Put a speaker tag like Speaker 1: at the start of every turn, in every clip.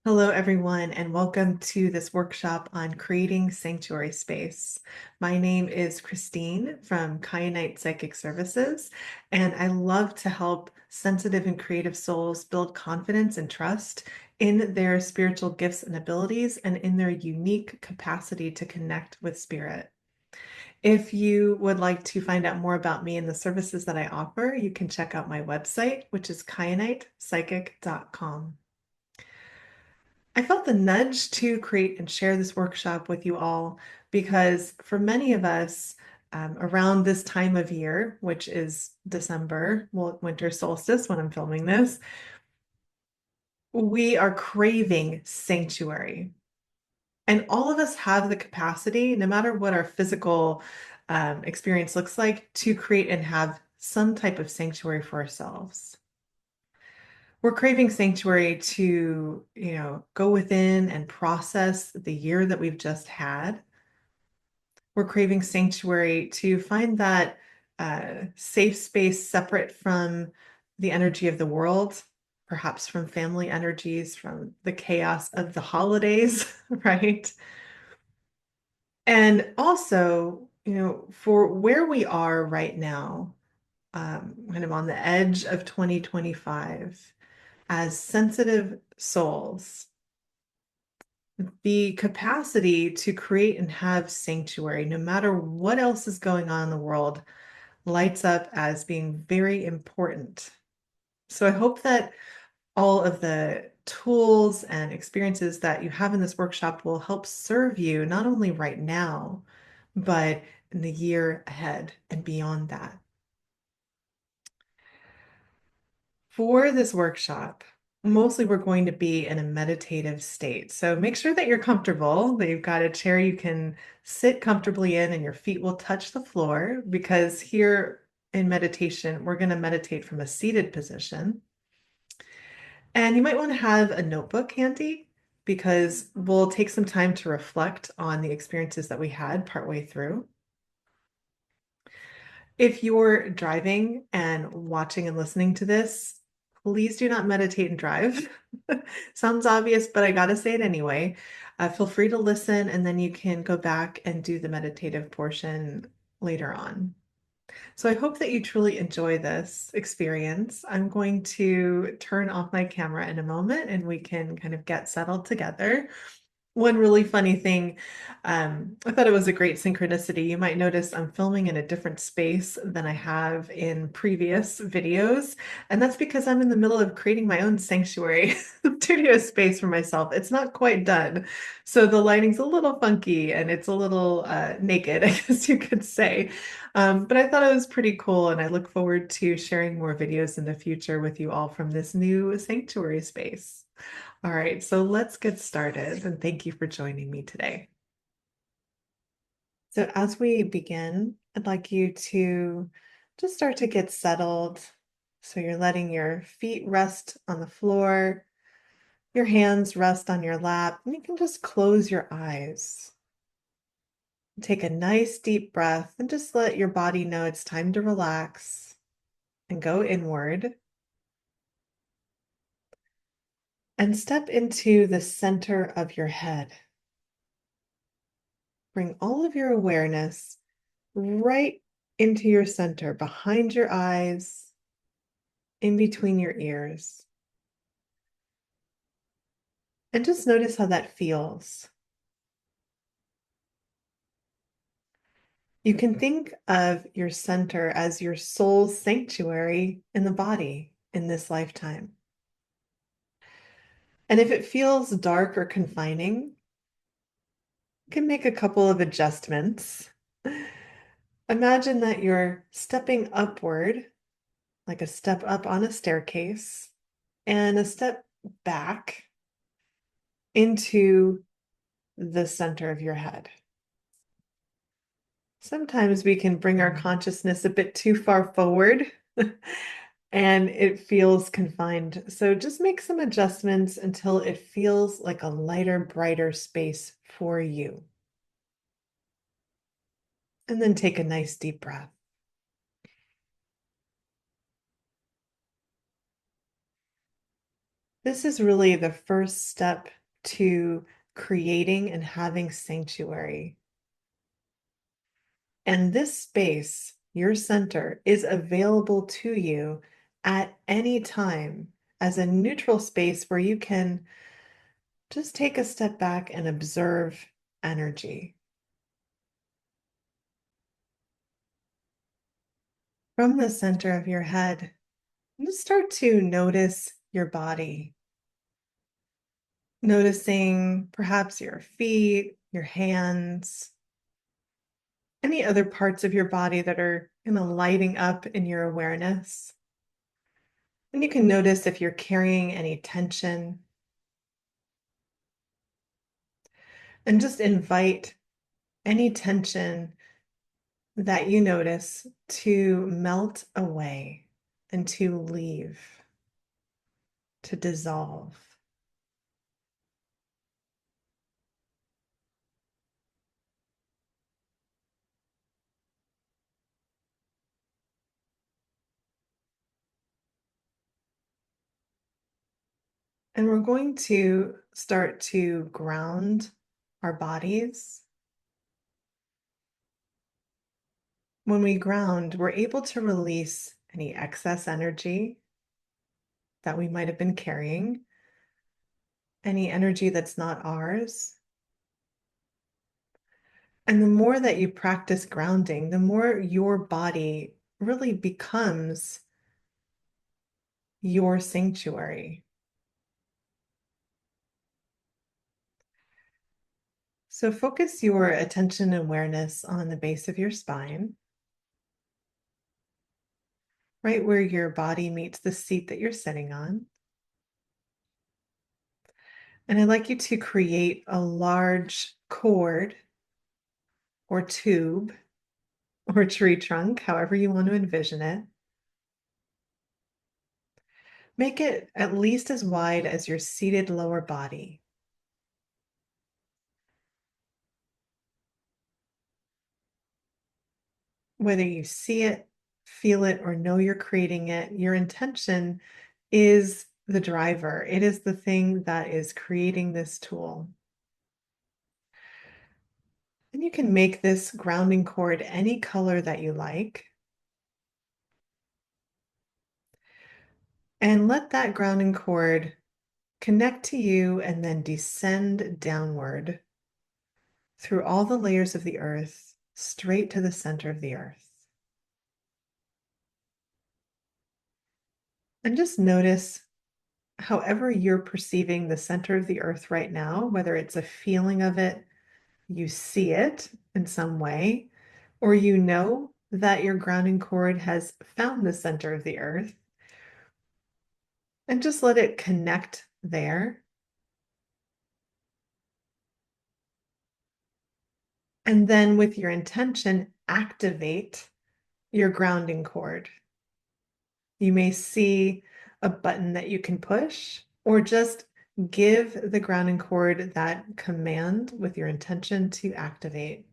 Speaker 1: Hello, everyone, and welcome to this workshop on creating sanctuary space. My name is Christine from Kyanite Psychic Services, and I love to help sensitive and creative souls build confidence and trust in their spiritual gifts and abilities and in their unique capacity to connect with spirit. If you would like to find out more about me and the services that I offer, you can check out my website, which is kyanitepsychic.com. I felt the nudge to create and share this workshop with you all because for many of us, around this time of year, which is December, well, winter solstice when I'm filming this, we are craving sanctuary. And all of us have the capacity, no matter what our physical experience looks like, to create and have some type of sanctuary for ourselves. We're craving sanctuary to, go within and process the year that we've just had. We're craving sanctuary to find that safe space separate from the energy of the world, perhaps from family energies, from the chaos of the holidays, right? And also, for where we are right now, kind of on the edge of 2025, as sensitive souls, the capacity to create and have sanctuary, no matter what else is going on in the world, lights up as being very important. So I hope that all of the tools and experiences that you have in this workshop will help serve you not only right now, but in the year ahead and beyond that. For this workshop, mostly we're going to be in a meditative state. So make sure that you're comfortable, that you've got a chair you can sit comfortably in and your feet will touch the floor because here in meditation, we're going to meditate from a seated position. And you might want to have a notebook handy because we'll take some time to reflect on the experiences that we had partway through. If you're driving and watching and listening to this, please do not meditate and drive. Sounds obvious, but I gotta say it anyway. Feel free to listen, and then you can go back and do the meditative portion later on. So I hope that you truly enjoy this experience. I'm going to turn off my camera in a moment and we can kind of get settled together. One really funny thing, I thought it was a great synchronicity. You might notice I'm filming in a different space than I have in previous videos, and that's because I'm in the middle of creating my own sanctuary studio space for myself. It's not quite done, so the lighting's a little funky and it's a little naked, I guess you could say. But I thought it was pretty cool, and I look forward to sharing more videos in the future with you all from this new sanctuary space. All right, so let's get started, and thank you for joining me today. So as we begin, I'd like you to just start to get settled. So you're letting your feet rest on the floor, your hands rest on your lap, and you can just close your eyes. Take a nice deep breath and just let your body know it's time to relax and go inward and step into the center of your head. Bring all of your awareness right into your center, behind your eyes, in between your ears. And just notice how that feels. You can think of your center as your soul's sanctuary in the body in this lifetime. And if it feels dark or confining, you can make a couple of adjustments. Imagine that you're stepping upward, like a step up on a staircase, and a step back into the center of your head. Sometimes we can bring our consciousness a bit too far forward and it feels confined. So just make some adjustments until it feels like a lighter, brighter space for you. And then take a nice deep breath. This is really the first step to creating and having sanctuary. And this space, your center, is available to you at any time as a neutral space where you can just take a step back and observe energy. From the center of your head, just start to notice your body, noticing perhaps your feet, your hands, any other parts of your body that are kind of lighting up in your awareness. And you can notice if you're carrying any tension and just invite any tension that you notice to melt away and to leave, to dissolve. And we're going to start to ground our bodies. When we ground, we're able to release any excess energy that we might have been carrying, any energy that's not ours. And the more that you practice grounding, the more your body really becomes your sanctuary. So focus your attention and awareness on the base of your spine, right where your body meets the seat that you're sitting on. And I'd like you to create a large cord or tube or tree trunk, however you want to envision it. Make it at least as wide as your seated lower body. Whether you see it, feel it, or know you're creating it, your intention is the driver. It is the thing that is creating this tool. And you can make this grounding cord any color that you like. And let that grounding cord connect to you and then descend downward through all the layers of the earth, straight to the center of the earth. And just notice however you're perceiving the center of the earth right now, whether it's a feeling of it, you see it in some way, or you know that your grounding cord has found the center of the earth, and just let it connect there. And then with your intention, activate your grounding cord. You may see a button that you can push, or just give the grounding cord that command with your intention to activate.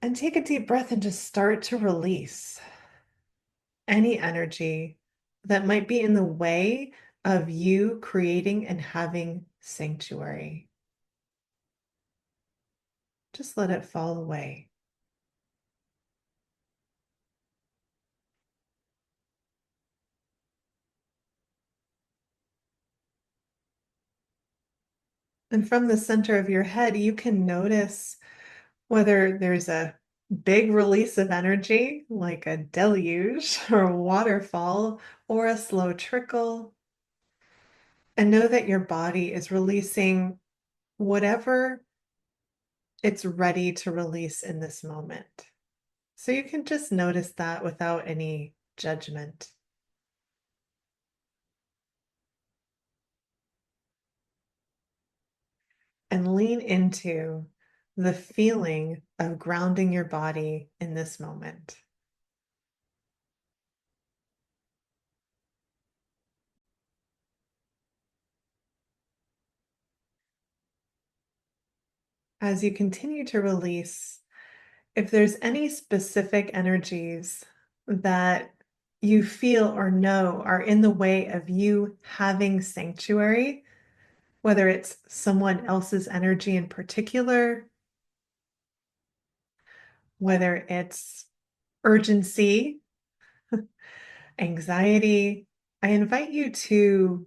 Speaker 1: And take a deep breath and just start to release any energy that might be in the way of you creating and having sanctuary. Just let it fall away. And from the center of your head, you can notice whether there's a big release of energy, like a deluge or a waterfall, or a slow trickle. And know that your body is releasing whatever it's ready to release in this moment. So you can just notice that without any judgment. And lean into the feeling of grounding your body in this moment. As you continue to release, if there's any specific energies that you feel or know are in the way of you having sanctuary, whether it's someone else's energy in particular, whether it's urgency, anxiety, I invite you to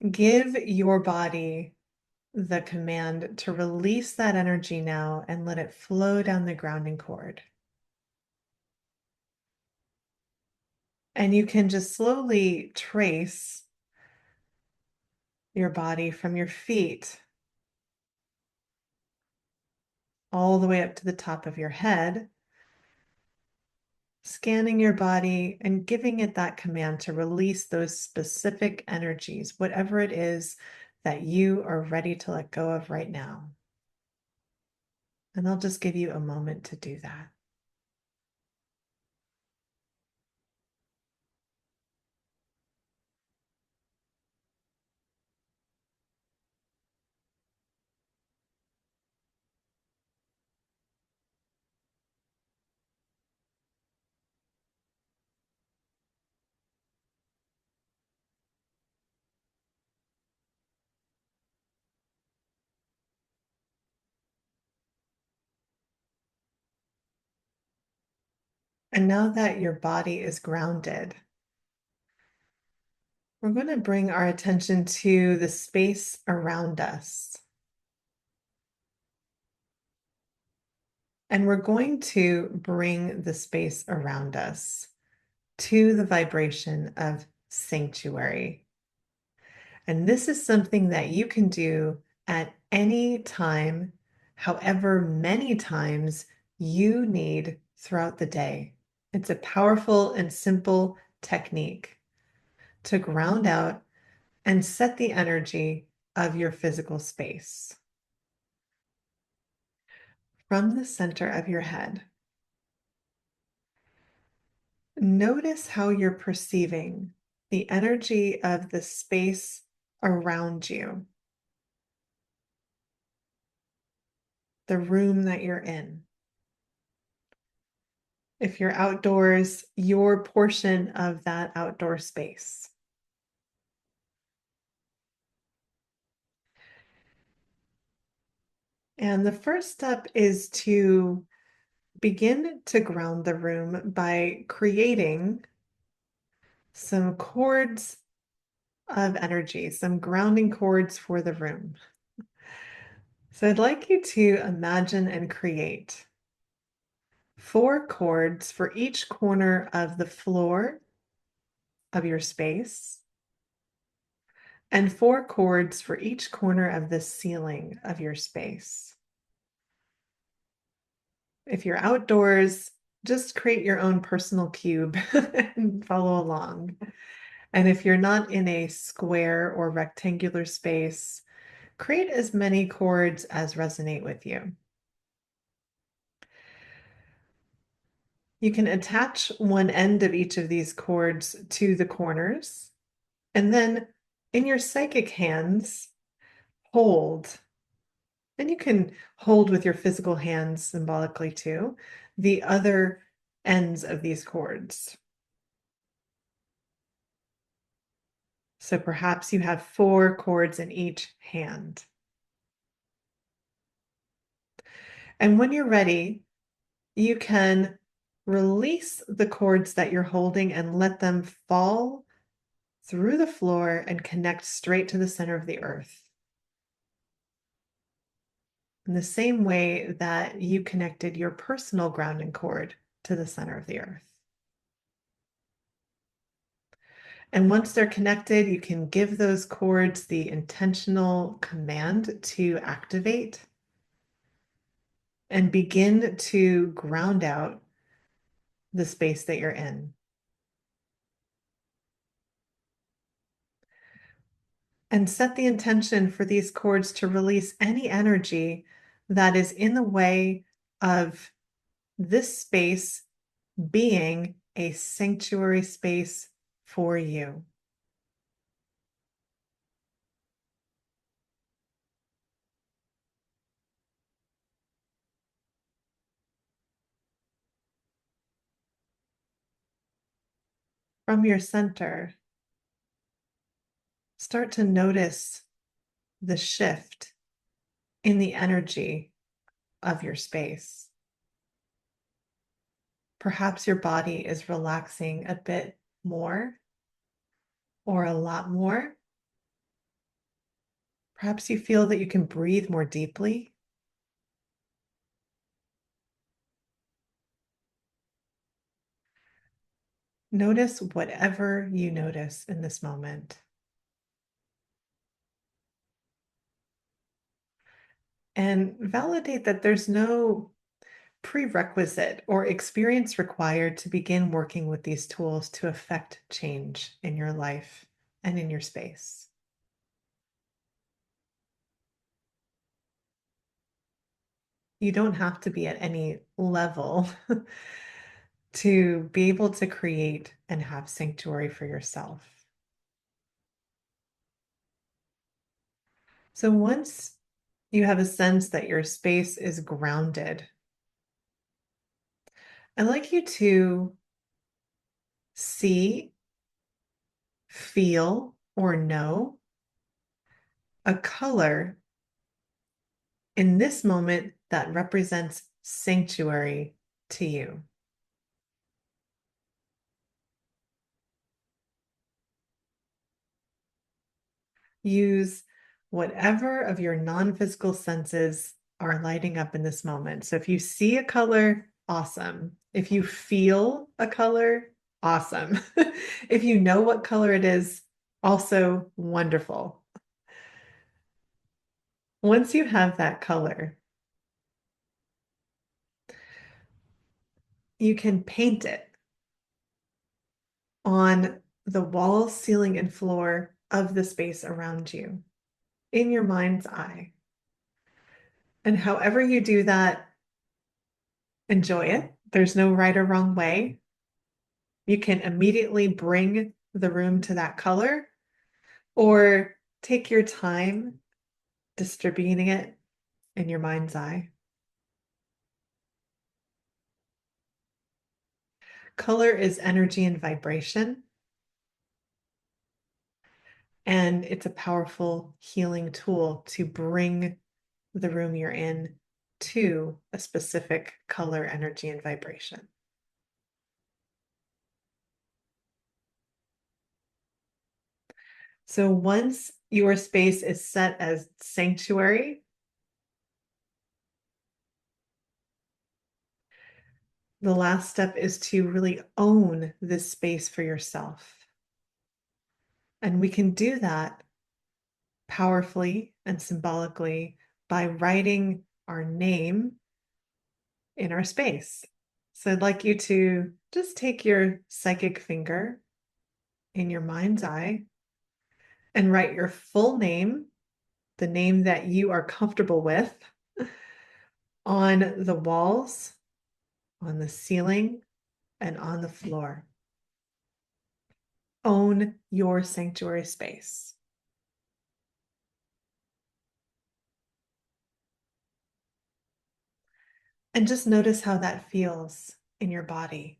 Speaker 1: give your body the command to release that energy now and let it flow down the grounding cord. And you can just slowly trace your body from your feet all the way up to the top of your head, scanning your body and giving it that command to release those specific energies, whatever it is that you are ready to let go of right now. And I'll just give you a moment to do that. And now that your body is grounded, we're going to bring our attention to the space around us. And we're going to bring the space around us to the vibration of sanctuary. And this is something that you can do at any time, however many times you need throughout the day. It's a powerful and simple technique to ground out and set the energy of your physical space. From the center of your head, notice how you're perceiving the energy of the space around you, the room that you're in. If you're outdoors, your portion of that outdoor space. And the first step is to begin to ground the room by creating some cords of energy, some grounding cords for the room. So I'd like you to imagine and create 4 cords for each corner of the floor of your space and 4 cords for each corner of the ceiling of your space. If you're outdoors, just create your own personal cube and follow along. And if you're not in a square or rectangular space, create as many cords as resonate with you. You can attach one end of each of these cords to the corners, and then in your psychic hands, hold. And you can hold with your physical hands symbolically too, the other ends of these cords. So perhaps you have 4 cords in each hand. And when you're ready, you can release the cords that you're holding and let them fall through the floor and connect straight to the center of the earth. In the same way that you connected your personal grounding cord to the center of the earth. And once they're connected, you can give those cords the intentional command to activate and begin to ground out the space that you're in. And set the intention for these cords to release any energy that is in the way of this space being a sanctuary space for you. From your center, start to notice the shift in the energy of your space. Perhaps your body is relaxing a bit more or a lot more. Perhaps you feel that you can breathe more deeply. Notice whatever you notice in this moment. And validate that there's no prerequisite or experience required to begin working with these tools to affect change in your life and in your space. You don't have to be at any level to be able to create and have sanctuary for yourself. So once you have a sense that your space is grounded, I'd like you to see, feel, or know a color in this moment that represents sanctuary to you. Use whatever of your non-physical senses are lighting up in this moment. So if you see a color, awesome. If you feel a color, awesome. If you know what color it is, also wonderful. Once you have that color, you can paint it on the walls, ceiling, and floor of the space around you in your mind's eye. And however you do that, enjoy it. There's no right or wrong way. You can immediately bring the room to that color or take your time distributing it in your mind's eye. Color is energy and vibration, and it's a powerful healing tool to bring the room you're in to a specific color, energy, and vibration. So once your space is set as sanctuary, the last step is to really own this space for yourself. And we can do that powerfully and symbolically by writing our name in our space. So I'd like you to just take your psychic finger in your mind's eye and write your full name, the name that you are comfortable with, on the walls, on the ceiling, and on the floor. Own your sanctuary space. And just notice how that feels in your body.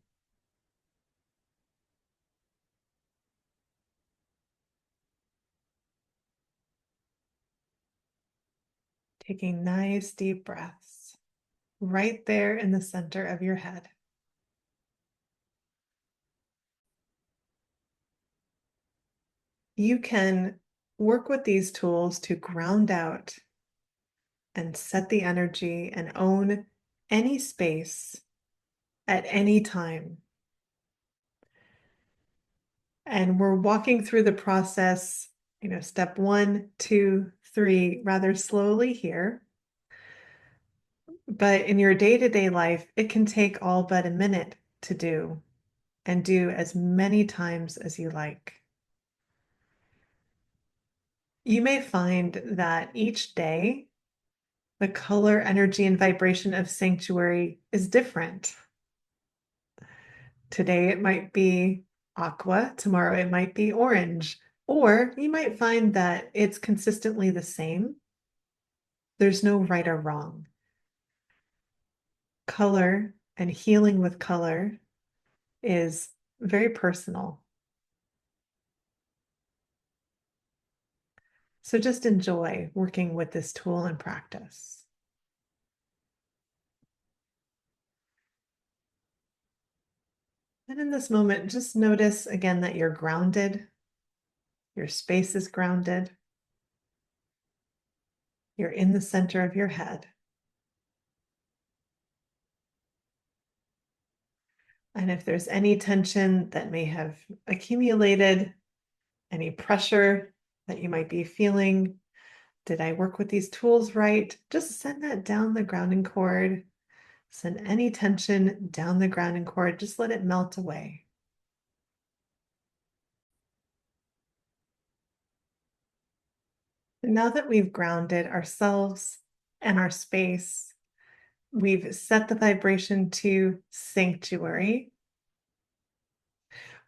Speaker 1: Taking nice deep breaths right there in the center of your head. You can work with these tools to ground out and set the energy and own any space at any time. And we're walking through the process, step 1, 2, 3, rather slowly here. But in your day-to-day life, it can take all but a minute to do, and do as many times as you like. You may find that each day, the color, energy, and vibration of sanctuary is different. Today it might be aqua, tomorrow it might be orange, or you might find that it's consistently the same. There's no right or wrong. Color and healing with color is very personal. So just enjoy working with this tool and practice. And in this moment, just notice again that you're grounded, your space is grounded, you're in the center of your head. And if there's any tension that may have accumulated, any pressure that you might be feeling, did I work with these tools right? Just send that down the grounding cord. Send any tension down the grounding cord. Just let it melt away. And now that we've grounded ourselves and our space, we've set the vibration to sanctuary.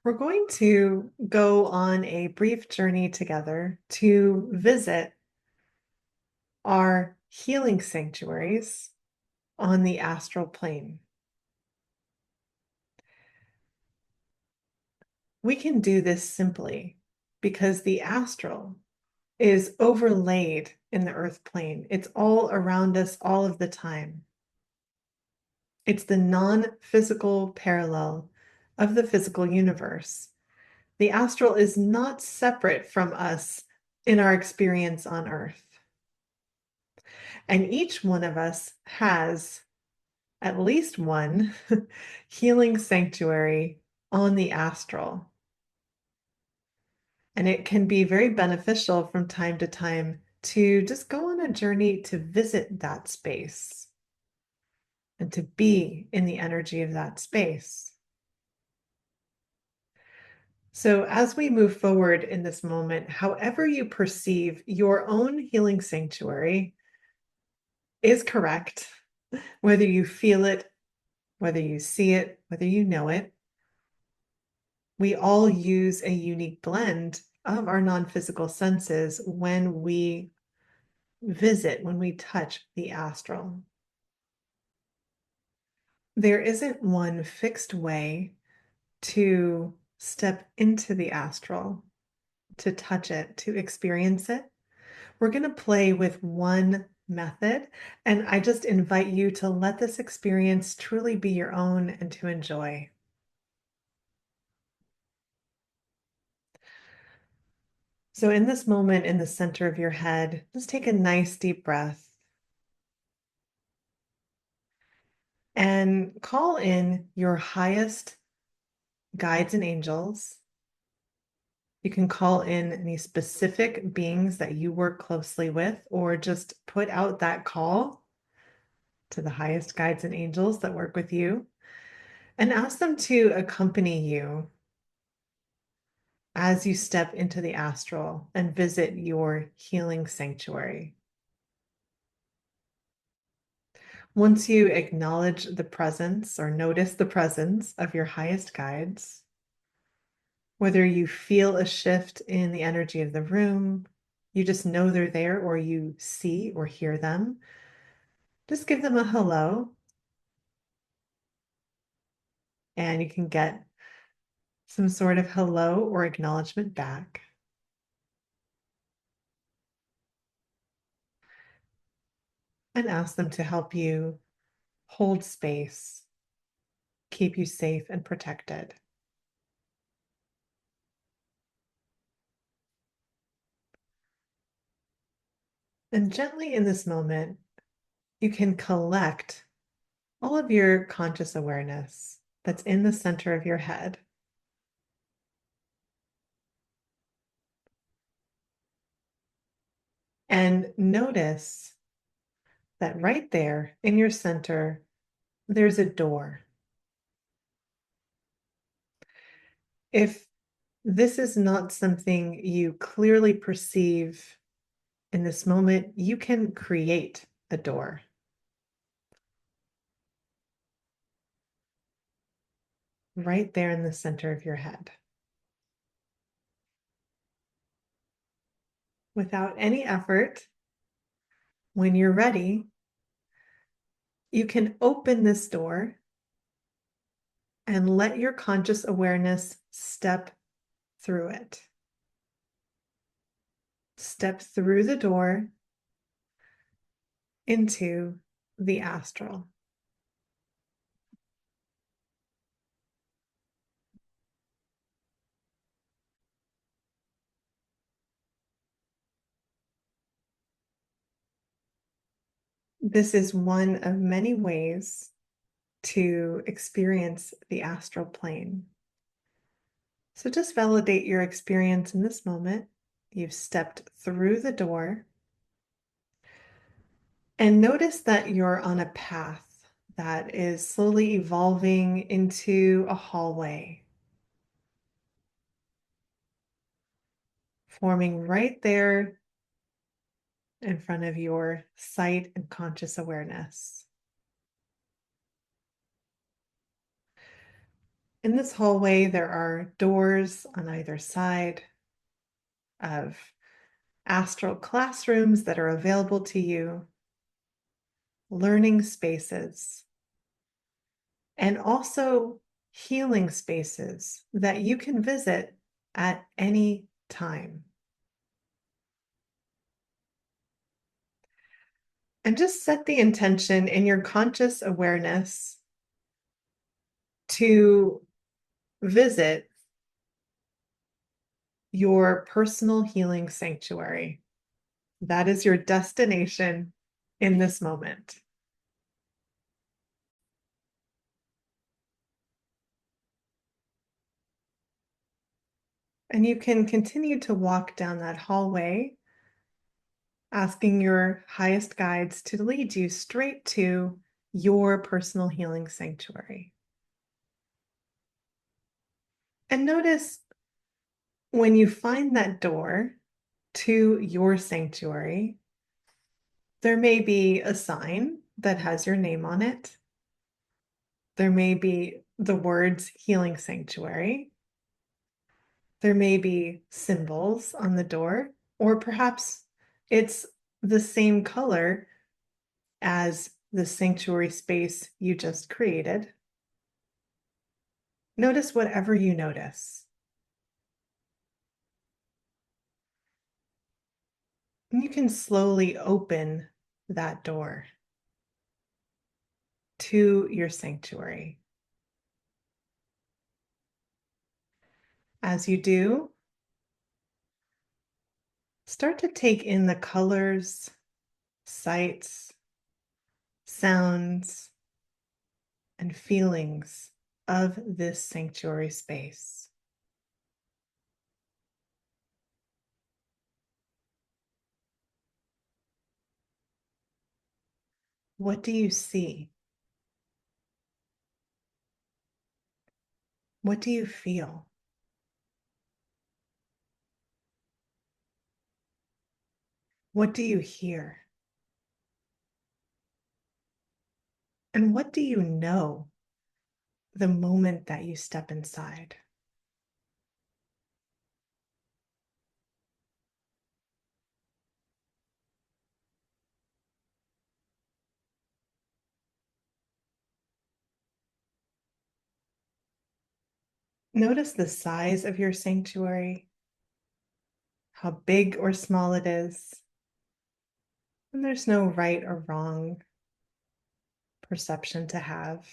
Speaker 1: We're going to go on a brief journey together to visit our healing sanctuaries on the astral plane. We can do this simply because the astral is overlaid in the earth plane. It's all around us all of the time. It's the non-physical parallel of the physical universe. The astral is not separate from us in our experience on earth. And each one of us has at least one healing sanctuary on the astral. And it can be very beneficial from time to time to just go on a journey to visit that space and to be in the energy of that space. So, as we move forward in this moment, however you perceive your own healing sanctuary is correct, whether you feel it, whether you see it, whether you know it. We all use a unique blend of our non physical senses when we visit, when we touch the astral. There isn't one fixed way to step into the astral, to touch it, to experience it. We're going to play with one method, and I just invite you to let this experience truly be your own and to enjoy. So, in this moment, in the center of your head, just take a nice deep breath and call in your highest guides and angels. You can call in any specific beings that you work closely with, or just put out that call to the highest guides and angels that work with you and ask them to accompany you as you step into the astral and visit your healing sanctuary. Once you acknowledge the presence or notice the presence of your highest guides, whether you feel a shift in the energy of the room, you just know they're there, or you see or hear them, just give them a hello. And you can get some sort of hello or acknowledgement back. And ask them to help you hold space, keep you safe and protected. And gently in this moment, you can collect all of your conscious awareness that's in the center of your head. And notice that right there in your center, there's a door. If this is not something you clearly perceive in this moment, you can create a door. Right there in the center of your head. Without any effort, when you're ready, you can open this door and let your conscious awareness step through it. step through the door into the astral. This is one of many ways to experience the astral plane. So just validate your experience in this moment. You've stepped through the door and notice that you're on a path that is slowly evolving into a hallway, forming right there in front of your sight and conscious awareness. In this hallway, there are doors on either side of astral classrooms that are available to you, learning spaces, and also healing spaces that you can visit at any time. And just set the intention in your conscious awareness to visit your personal healing sanctuary. That is your destination in this moment. And you can continue to walk down that hallway, asking your highest guides to lead you straight to your personal healing sanctuary. And notice when you find that door to your sanctuary, there may be a sign that has your name on it. There may be the words healing sanctuary. There may be symbols on the door, or perhaps it's the same color as the sanctuary space you just created. Notice whatever you notice. And you can slowly open that door to your sanctuary. As you do, start to take in the colors, sights, sounds, and feelings of this sanctuary space. What do you see? What do you feel? What do you hear? And what do you know the moment that you step inside? Notice the size of your sanctuary, how big or small it is. And there's no right or wrong perception to have.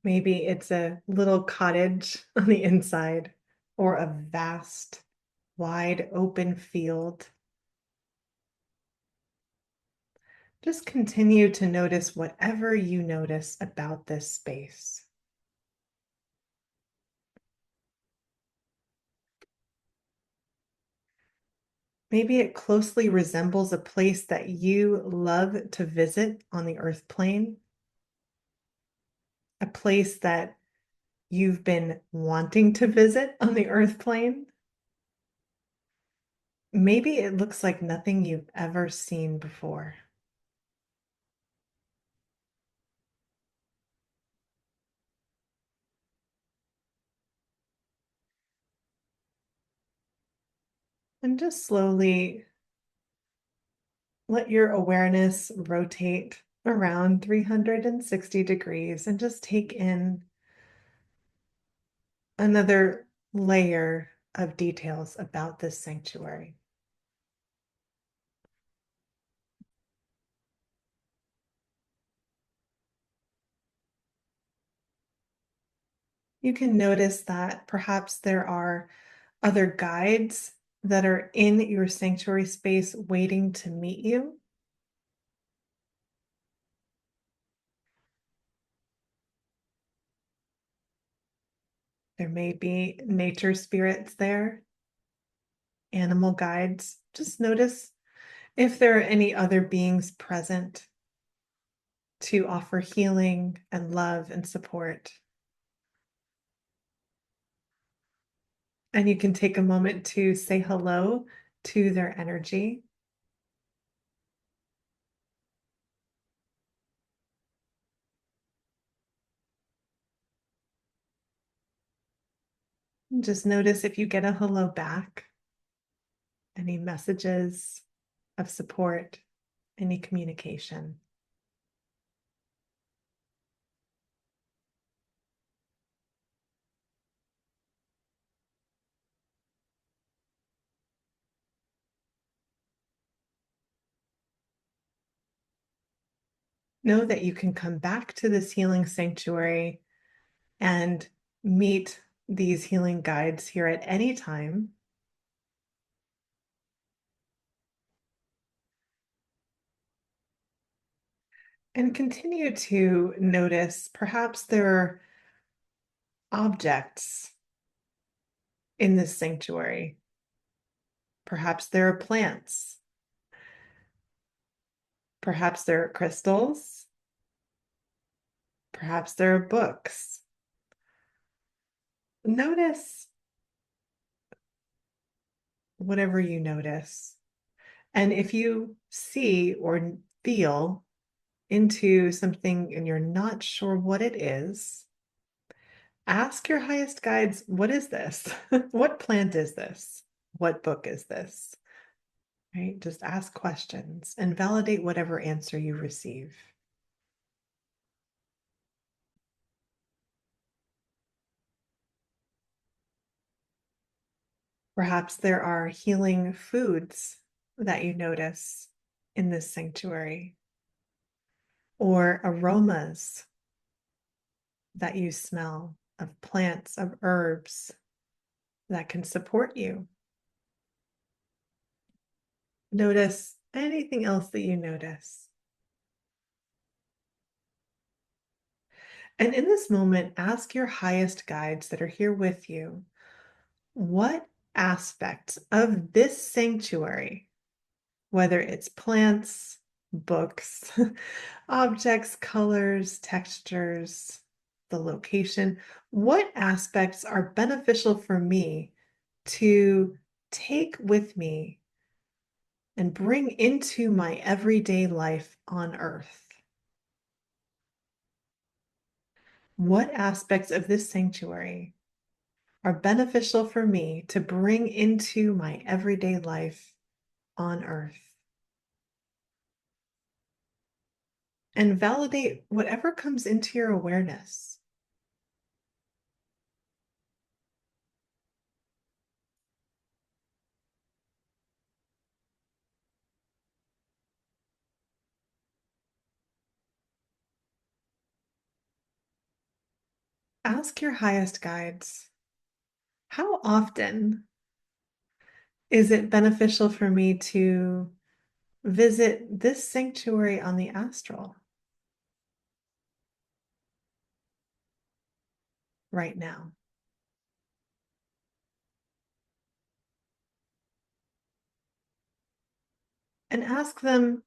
Speaker 1: Maybe it's a little cottage on the inside or a vast, wide open field. Just continue to notice whatever you notice about this space. Maybe it closely resembles a place that you love to visit on the earth plane, a place that you've been wanting to visit on the earth plane. Maybe it looks like nothing you've ever seen before. And just slowly let your awareness rotate around 360 degrees and just take in another layer of details about this sanctuary. You can notice that perhaps there are other guides that are in your sanctuary space waiting to meet you. There may be nature spirits there, animal guides. Just notice if there are any other beings present to offer healing and love and support. And you can take a moment to say hello to their energy. Just notice if you get a hello back, any messages of support, any communication. Know that you can come back to this healing sanctuary and meet these healing guides here at any time. And continue to notice perhaps there are objects in this sanctuary. Perhaps there are plants. Perhaps there are crystals. Perhaps there are books. Notice whatever you notice. And if you see or feel into something and you're not sure what it is, ask your highest guides, what is this? What plant is this? What book is this? Right? Just ask questions and validate whatever answer you receive. Perhaps there are healing foods that you notice in this sanctuary, or aromas that you smell of plants, of herbs that can support you. Notice anything else that you notice. And in this moment, ask your highest guides that are here with you, what aspects of this sanctuary, whether it's plants, books, objects, colors, textures, the location, what aspects are beneficial for me to take with me and bring into my everyday life on earth? What aspects of this sanctuary are beneficial for me to bring into my everyday life on earth? And validate whatever comes into your awareness. Ask your highest guides, how often is it beneficial for me to visit this sanctuary on the astral right now? And ask them,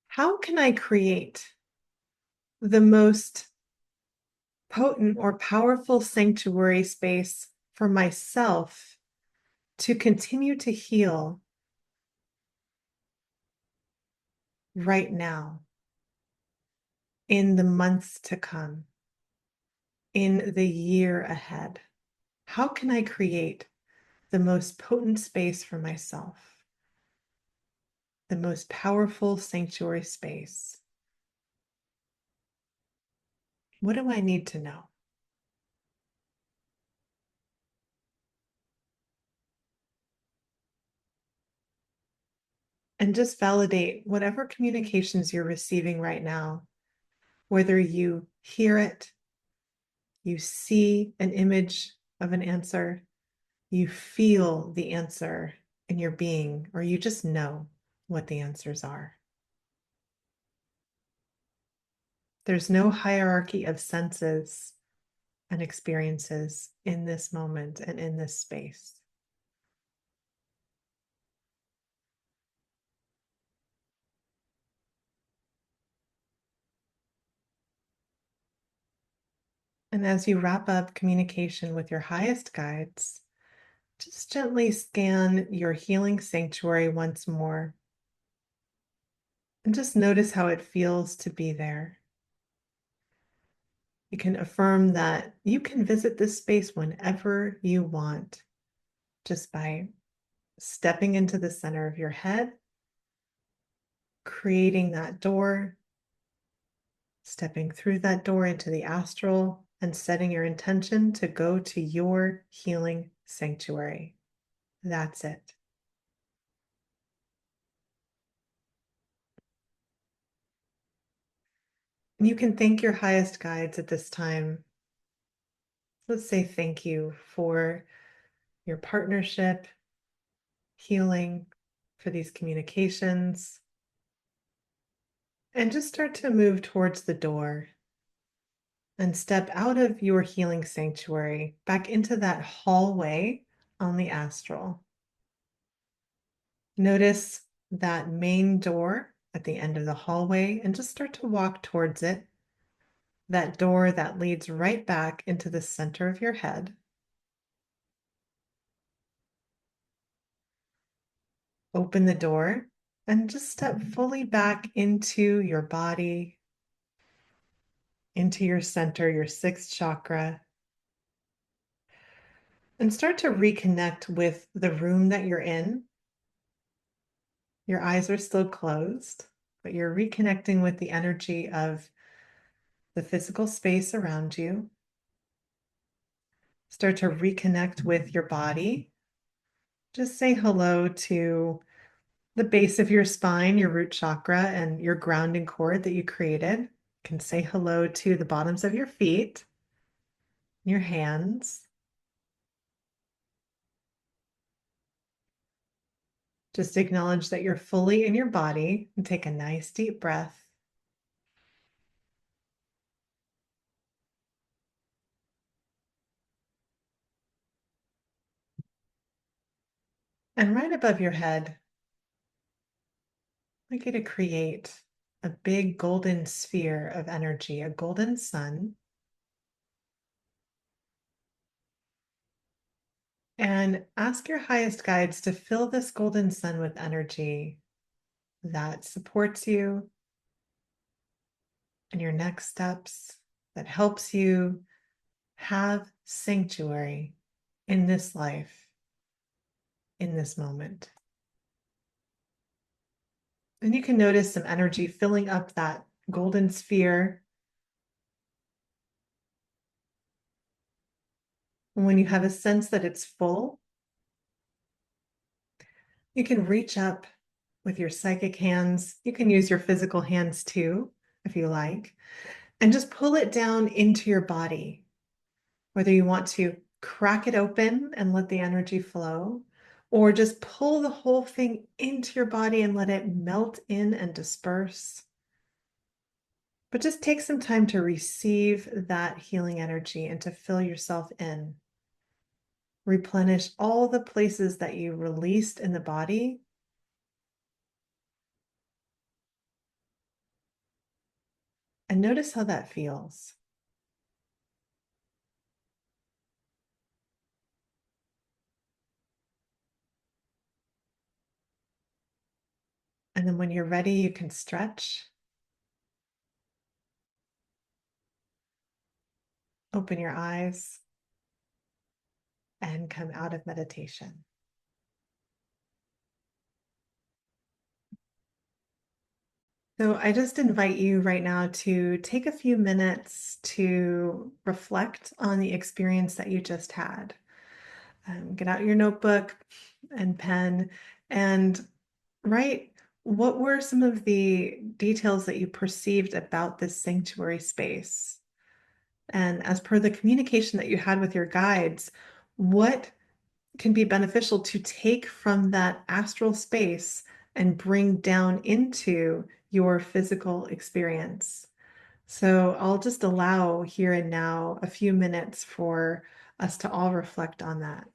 Speaker 1: how can I create the most potent or powerful sanctuary space for myself to continue to heal right now, in the months to come, in the year ahead? How can I create the most potent space for myself, the most powerful sanctuary space? What do I need to know? and just validate whatever communications you're receiving right now, whether you hear it, you see an image of an answer, you feel the answer in your being, or you just know what the answers are. There's no hierarchy of senses and experiences in this moment and in this space. And as you wrap up communication with your highest guides, just gently scan your healing sanctuary once more and just notice how it feels to be there. You can affirm that you can visit this space whenever you want just by stepping into the center of your head, creating that door, stepping through that door into the astral, and setting your intention to go to your healing sanctuary. That's it. And you can thank your highest guides at this time. Let's say thank you for your partnership, healing, for these communications, and just start to move towards the door and step out of your healing sanctuary back into that hallway on the astral. Notice that main door at the end of the hallway and just start to walk towards it. That door that leads right back into the center of your head. Open the door and just step fully back into your body, into your center, your sixth chakra, and start to reconnect with the room that you're in. Your eyes are still closed, but you're reconnecting with the energy of the physical space around you. Start to reconnect with your body. Just say hello to the base of your spine, your root chakra, and your grounding cord that you created. You can say hello to the bottoms of your feet, your hands. Just acknowledge that you're fully in your body and take a nice deep breath. And right above your head, I'd like you to create a big golden sphere of energy, a golden sun. And ask your highest guides to fill this golden sun with energy that supports you in your next steps, that helps you have sanctuary in this life, in this moment. And you can notice some energy filling up that golden sphere. And when you have a sense that it's full, you can reach up with your psychic hands. You can use your physical hands too, if you like, and just pull it down into your body. Whether you want to crack it open and let the energy flow, or just pull the whole thing into your body and let it melt in and disperse. But just take some time to receive that healing energy and to fill yourself in. Replenish all the places that you released in the body. And notice how that feels. And then when you're ready, you can stretch. Open your eyes and come out of meditation. So I just invite you right now to take a few minutes to reflect on the experience that you just had. Get out your notebook and pen and write What were some of the details that you perceived about this sanctuary space? And as per the communication that you had with your guides, what can be beneficial to take from that astral space and bring down into your physical experience? So I'll just allow here and now a few minutes for us to all reflect on that.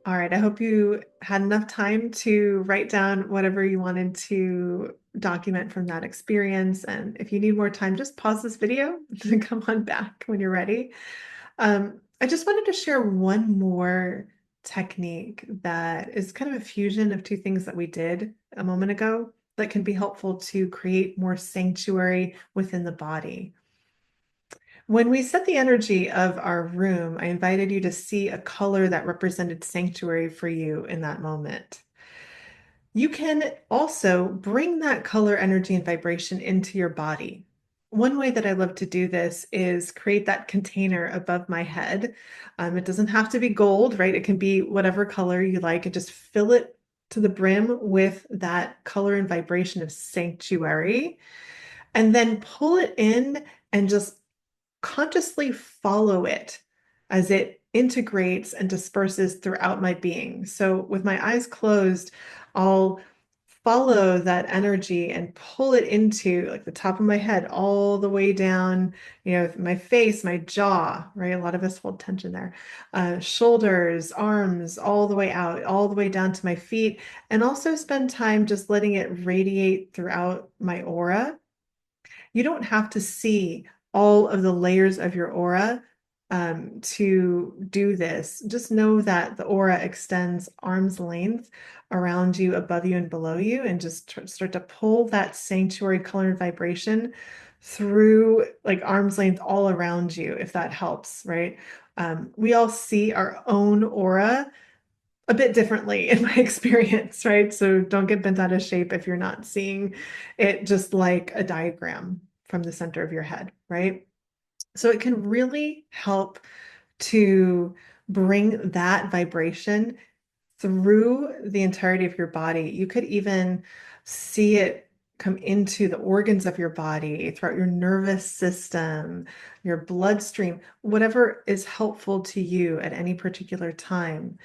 Speaker 1: All right, I hope you had enough time to write down whatever you wanted to document from that experience. And if you need more time, just pause this video and come on back when you're ready. I just wanted to share one more technique that is kind of a fusion of two things that we did a moment ago that can be helpful to create more sanctuary within the body. When we set the energy of our room, I invited you to see a color that represented sanctuary for you in that moment. You can also bring that color energy and vibration into your body. One way that I love to do this is create that container above my head. It doesn't have to be gold, right? It can be whatever color you like, and just fill it to the brim with that color and vibration of sanctuary. And then pull it in and just consciously follow it as it integrates and disperses throughout my being. So with my eyes closed, I'll follow that energy and pull it into like the top of my head all the way down, my face, my jaw, right? A lot of us hold tension there. Shoulders, arms, all the way out, all the way down to my feet, and also spend time just letting it radiate throughout my aura. You don't have to see all of the layers of your aura to do this. Just know that the aura extends arm's length around you, above you, and below you, and just start to pull that sanctuary color and vibration through like arm's length all around you, if that helps, right? We all see our own aura a bit differently in my experience, right? So don't get bent out of shape if you're not seeing it just like a diagram from the center of your head, right? So it can really help to bring that vibration through the entirety of your body. You could even see it come into the organs of your body, throughout your nervous system, your bloodstream, whatever is helpful to you at any particular time.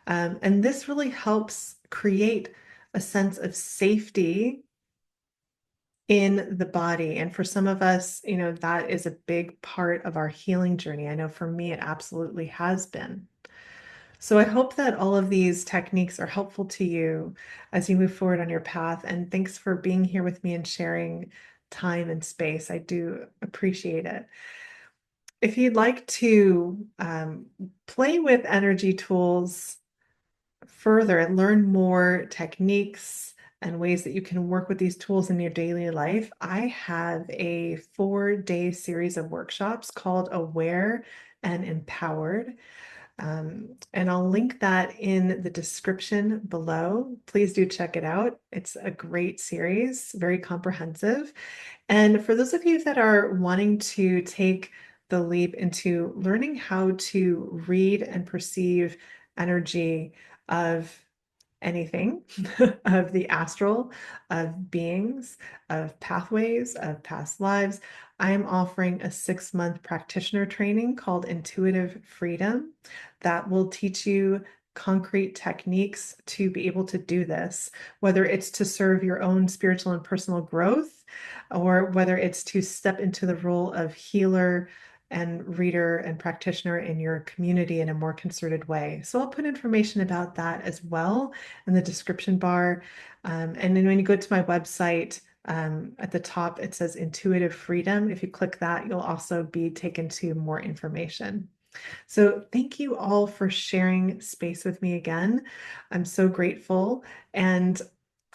Speaker 1: And this really helps create a sense of safety in the body. And for some of us, that is a big part of our healing journey. I know for me, it absolutely has been. So I hope that all of these techniques are helpful to you as you move forward on your path. And thanks for being here with me and sharing time and space. I do appreciate it. If you'd like to play with energy tools further and learn more techniques and ways that you can work with these tools in your daily life, I have a 4-day series of workshops called Aware and Empowered. And I'll link that in the description below. Please do check it out. It's a great series, very comprehensive. And for those of you that are wanting to take the leap into learning how to read and perceive energy of anything, of the astral, of beings, of pathways, of past lives, I am offering a 6-month practitioner training called Intuitive Freedom that will teach you concrete techniques to be able to do this, whether it's to serve your own spiritual and personal growth, or whether it's to step into the role of healer and reader and practitioner in your community in a more concerted way. So I'll put information about that as well in the description bar. And then when you go to my website, at the top, it says Intuitive Freedom. If you click that, you'll also be taken to more information. So thank you all for sharing space with me again. I'm so grateful. And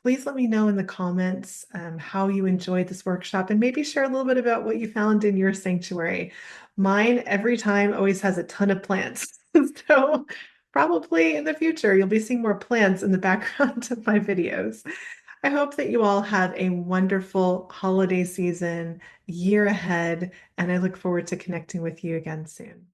Speaker 1: please let me know in the comments how you enjoyed this workshop and maybe share a little bit about what you found in your sanctuary. Mine every time always has a ton of plants. So probably in the future, you'll be seeing more plants in the background of my videos. I hope that you all have a wonderful holiday season, year ahead, and I look forward to connecting with you again soon.